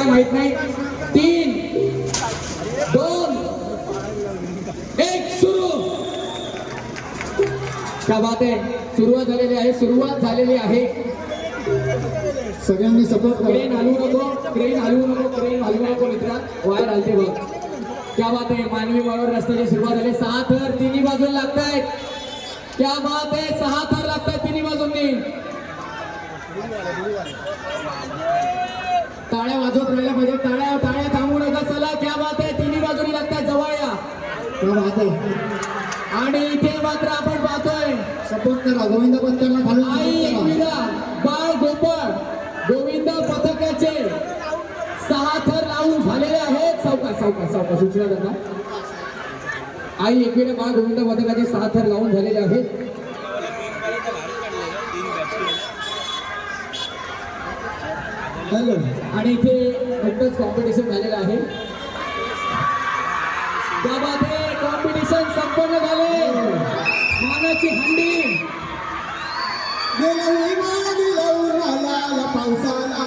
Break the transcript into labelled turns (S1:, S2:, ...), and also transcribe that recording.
S1: काय माहित नाही. 3 2 1 सुरू. क्या बात आहे. सुरुवात झालेली आहे.
S2: सगळ्यांनी सपोर्ट करा.
S1: क्रेन हलवू नको मित्रा. वायर हलते बघ. क्या बात आहे. मानवी माळवर रस्त्याची सुरुवात झाली. 6 थर तिन्ही बाजूला लागतायत. क्या बात आहे. 6 थर लागतायत तिन्ही बाजूंनी. टाळ्या वाजवत राहिल्या पाहिजे. टाळ्या थांबू नका. चला क्या बात आहे. तिन्ही बाजूनी लागतायत. जवळ या.
S2: क्या बात आहे.
S1: आणि इथे मात्र आपण पाहतोय
S2: सपोर्ट करा. गोविंद पंतांना खालून
S1: आई
S2: support करा.
S1: एकविरा बाळ गोपाळ गोविंद पथकाचे 6 थर लावून झालेले आहेत. सावकाश सूचना करता. आई एकविरा बाळ गोविंद पथकाचे 6 थर लावून झालेले आहेत.
S2: हॅलो.
S1: आणि इथे नुकतंच कॉम्पिटिशन झालेलं आहे. त्या बाबतीत कॉम्पिटिशन संपन्न झाले. मानाची हंडी
S2: गेला पावसाला